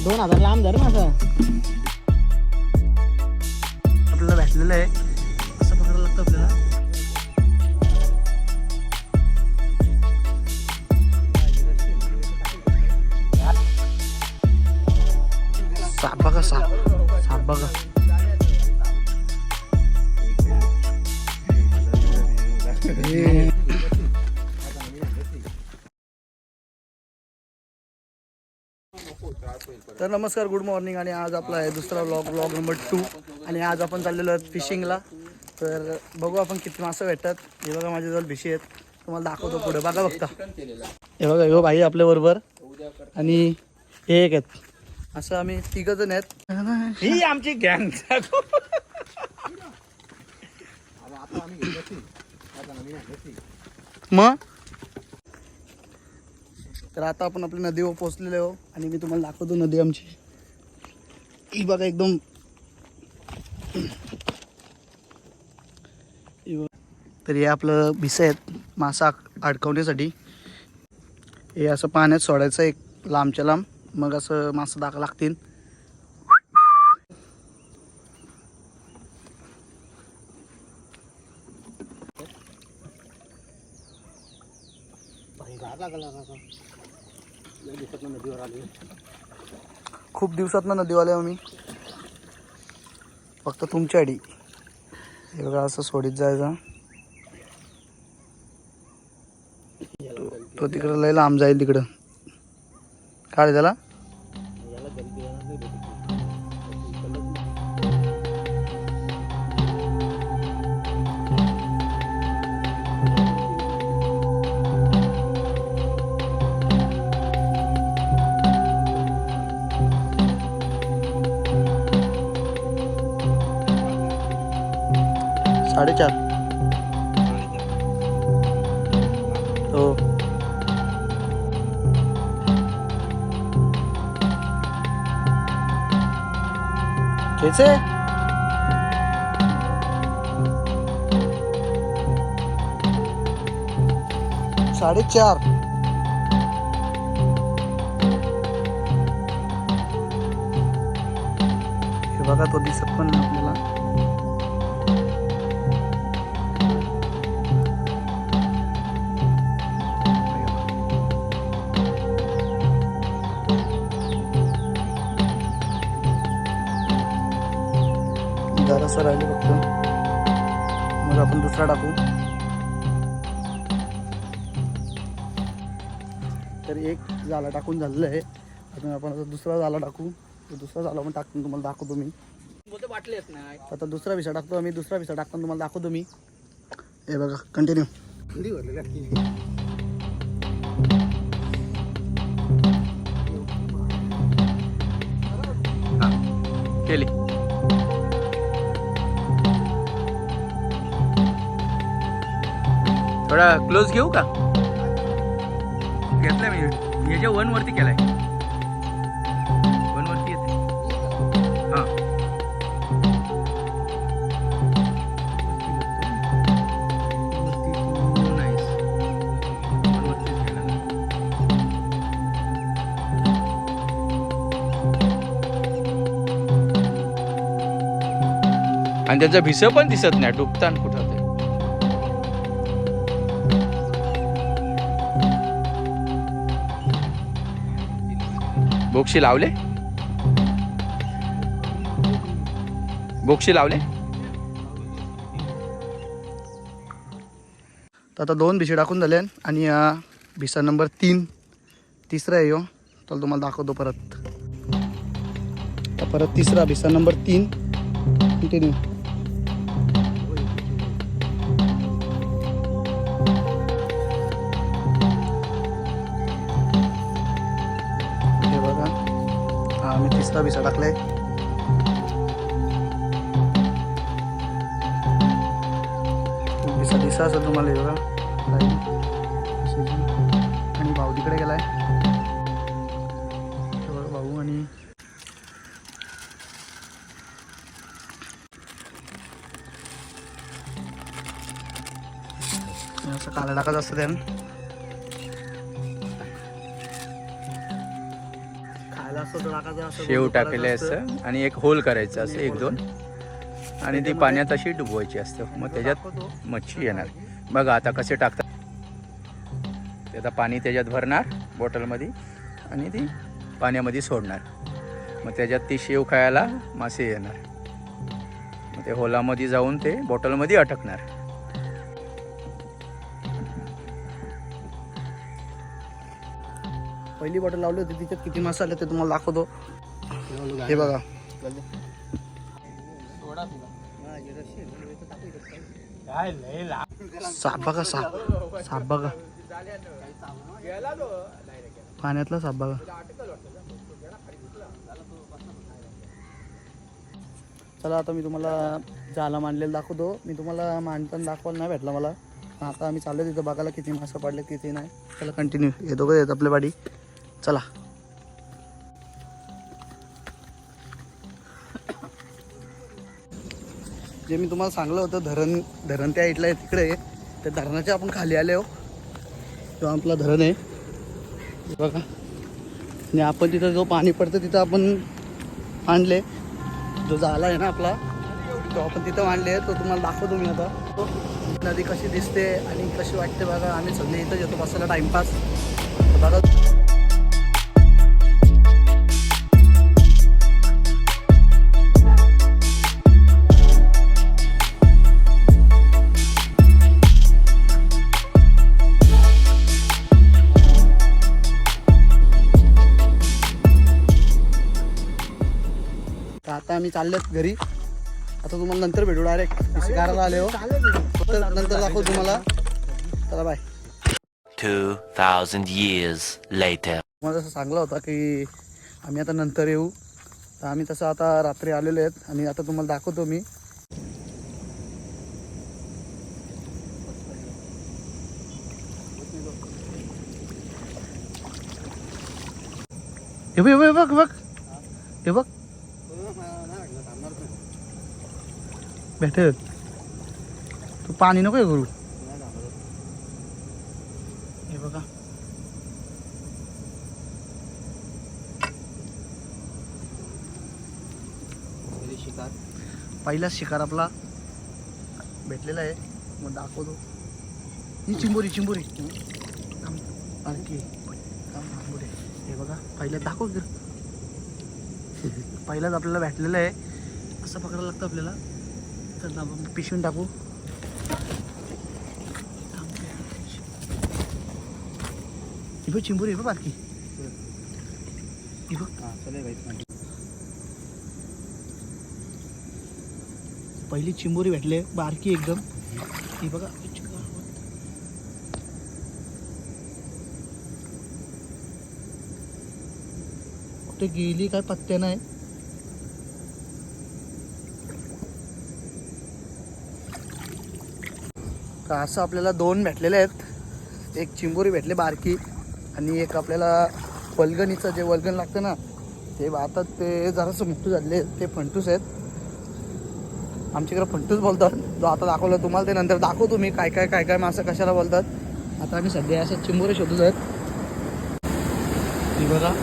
2000 लांब धर माझा आपल्याला भेटलेलं आहे असं पकडायला लागतं आपल्याला. साप बघा साप बघा. तर नमस्कार, गुड मॉर्निंग. आणि आज आपला आहे दुसरा व्लॉग नंबर 2. आणि आज आपण चाललेलो आहोत फिशिंगला. तर बघू आपण किती मासे भेटतात. हे बघा माझ्याजवळ भिशी आहेत, तुम्हाला दाखवतो पुढे बघा. बघता हे बघा, हो भाई आपल्या बरोबर आणि हे एक आहेत. असं आम्ही 3 जण आहेत. ही आमची गँग. मग तर आता आपण आपल्या नदीवर पोहोचलेलो आहो आणि मी तुम्हाला दाखवतो नदी आमची. ही बघा एकदम. तर हे आपलं भिसं आहेत मासा अडकवण्यासाठी. हे असं पाण्यात सोडायचं एक लांबच्या लांब, मग असं मासा दाखवा लागतील. खूप दिवसातनं नदीवाले आम्ही, फक्त तुमच्या आडी. हे बघा असं सोडीत जायचा. तो तिकडं लय लांब जाईल तिकडं. काय त्याला साडेचार. हो कैसे 4:30. हे बघा तो दिसत पण नाही आपल्याला. जरासं राहिले फक्त, मग आपण दुसरा टाकू. तर एक जाला टाकून झालेलं आहे. अजून आपण आता दुसरा जाला टाकू. दुसरा जाला पण टाकून तुम्हाला दाखवतो मी. आता दुसरा विषय टाकतो आम्ही. दुसरा विषय टाकताना तुम्हाला दाखवतो मी. हे बघा कंटिन्यू. केली थोडा क्लोज घेऊ का? घेतलाय मी याच्या 1 वरती केलाय. 1 वरती येते. हां आणि त्याचा भिसं पण दिसत नाही डुबताना कुठं. बोक्षी लावले. तर आता 2 भिशी टाकून झाले आणि भिसा नंबर 3 तिसरा आहे. तर तुम्हाला दाखवतो परत. तर परत तिसरा भिसा नंबर 3 कंटिन्यू. मी तिसरा भिसा टाकलाय. भिसा असेल तुम्हाला हे बघा. आणि भाऊ तिकडे गेलाय. भाऊ आणि असं काला टाकायचं असतं त्यानं. खायला असं छोटं टाकायचं असं शेव गोल करायचं टाकले असतं. असं आणि एक होल करायचं असं एक दोन आणि ती पाण्यात अशी डुबवायची असतं मग त्याच्यात दाखवतो. मच्छी येणार. बघा आता कसे टाकतात ते. आता पाणी त्याच्यात भरणार बॉटलमध्ये आणि ती पाण्यामध्ये सोडणार. मग त्याच्यात ती शेव खायला मासे येणार. मग ते होलामध्ये जाऊन ते बॉटलमध्ये अटकणार. पहिली बॉटल लावली होती तिच्यात किती मसाले ते तुम्हाला दाखवतो. हे बघा साप बघा, साप साप बघा, पाण्यातला साप बघा. चला आता मी तुम्हाला जाला मांडलेलं दाखवतो. मी तुम्हाला मांडताना दाखवायला नाही भेटला मला. आता आम्ही चाललो तिथं बघायला किती मासे पडले किती नाही. चला कंटिन्यू. हे दोघं येत आपल्या पाठी. चला जे मी तुम्हाला सांगलं होतं धरण त्या इथलं आहे तिकडे. त्या धरणाच्या आपण खाली आले हो. तो आपला धरण आहे हे बघा. आणि आपण तिथं जो पाणी पडतं तिथं आपण आणले. जो झाला आहे ना आपला तो आपण तिथं आणले. तो तुम्हाला दाखवतो मी आता. नदी कशी दिसते आणि कशी वाटते बघा. आम्ही सगळे इथं येतो बसायला टाइमपास बघा. आता आम्ही चाललेत घरी. आता तुम्हाला नंतर भेटू. डायरेक्ट शिकाराला आले हो. नंतर दाखवू तुम्हाला. चला बाय. 2000 years later. मला जसं सांगलं होतं की आम्ही आता नंतर येऊ. तर आम्ही तसं आता रात्री आलेलो आहेत आणि आता तुम्हाला दाखवतो मी. हे बघ हे बघ बघ हे बघ भेटेल. तू पाणी नको हे करू. हे बघा पहिलाच शिकार आपला भेटलेला आहे. मग दाखवतो. ही चिंबोरी चिंबोरी आणखी थांबोरी. हे बघा पहिल्याच दाखव. पहिलाच आपल्याला भेटलेलं आहे. असं पकडायला लागतं आपल्याला. तर आपण पिशवून टाकू. ही बघ चिंबोरी आहे बघ बारकी. ही बघ पहिली चिंबोरी भेटले बारकी एकदम. ही बघा कुठे गेली काय पत्त्या नाही. तर असं आपल्याला दोन भेटलेले आहेत. एक चिंबोरी भेटले बारकी आणि एक आपल्याला वल्गणीचं जे वल्गण लागतं ना ते आता ते जरासं मोठं झाले. ते फंटूस आहेत. आमच्याकडे फंटूस बोलतात. जो आता दाखवलं तुम्हाला ते नंतर दाखवतो मी काय काय काय काय मासे कशाला बोलतात. आता आम्ही सध्या असं चिंबोरे शोधत आहेत. ही बघा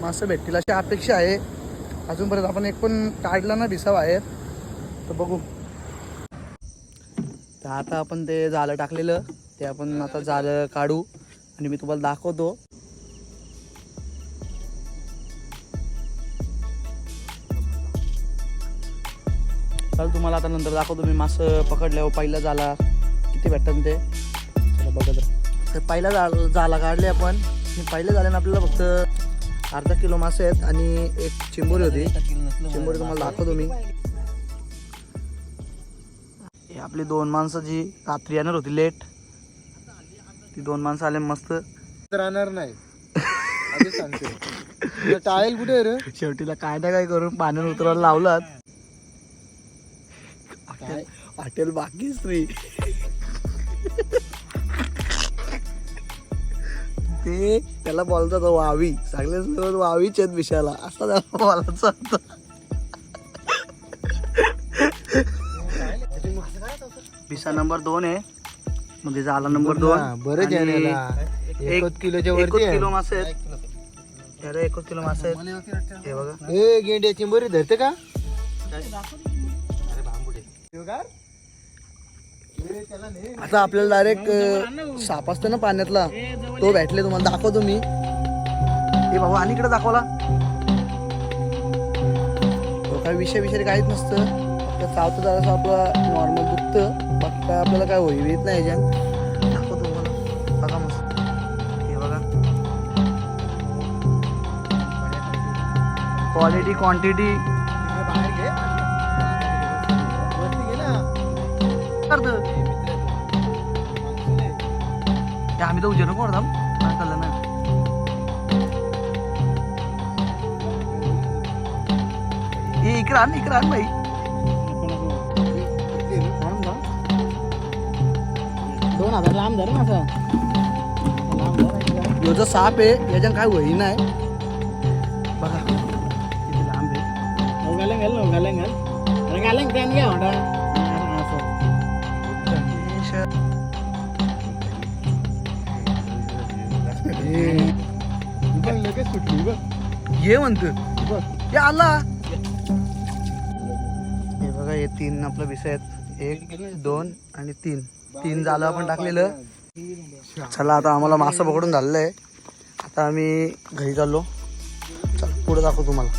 मासे भेटतील अशी अपेक्षा आहे. अजूनपर्यंत आपण एक पण काढला ना भिसाव आहे. तर बघू. तर आता आपण ते जाळं टाकलेलं ते आपण आता जाळं काढू आणि मी तुम्हाला दाखवतो. चल तुम्हाला आता नंतर दाखवतो मी मासं पकडल्यावर. पहिला झाला किती भेटतं ते चला बघत. तर पहिला जाला काढले आपण. पहिल्या झाल्यानं आपल्याला फक्त अर्धा किलो मासे आहेत आणि एक चिंबोरी होती. चिंबोरी तुम्हाला दाखवतो मी. हे आपली दोन माणसं जी रात्री येणार होती लेट. ती दोन माणसं आले मस्त. राहणार नाही आधी सांगते. टायल कुठे आहे रे. शेवटीला काय ना काय करून पाण्यात उतरायला लावलात. हॉटेल बाकी स्त्री ते त्याला बोलतात वावी. सगळे वावीच आहेत विषयाला असं त्याला बोलायचं होतं. पिसा नंबर 2 आहे. म्हणजे झाला नंबर 2. बरेच आहे याला. 1 किलोच्या वरती आहे. किलो मासे आहेत. याला 1 किलो मासे आहेत. हे बघा. ए गेंड्याची बरी धरते का? आता आपल्याला डायरेक्ट साप असतो ना पाण्यातला, तो भेटले. तुम्हाला दाखवतो मी. हे बाबा आणि इकडे दाखवला. तो काय विषय काहीच नसतं. फक्त चावतं जरासं आपलं नॉर्मल दुखतं. बाकी काय आपल्याला काय होईल येत नाही याच्यात. दाखवतो तुम्हाला. बघा मस्त. हे बघा. क्वालिटी क्वांटिटी बाहेर घे. वरती घे ना. आम्ही तर उजेड नको करताम. काय चाललं ना. इकडे आण भाई. ह्यो जो साप आहे याच्यात काय होई नाही. बघा किती लांब आहे. लगेच सुटली बघ. ये म्हणतो. हे आला. हे बघा हे 3 आपलं विषय आहेत. 1 2 आणि 3 झालं आपण टाकलेलं. चला आता आम्हाला मासा पकडून झालेलं आहे. आता आम्ही घरी चाललो. चला पुढे दाखवतो तुम्हाला.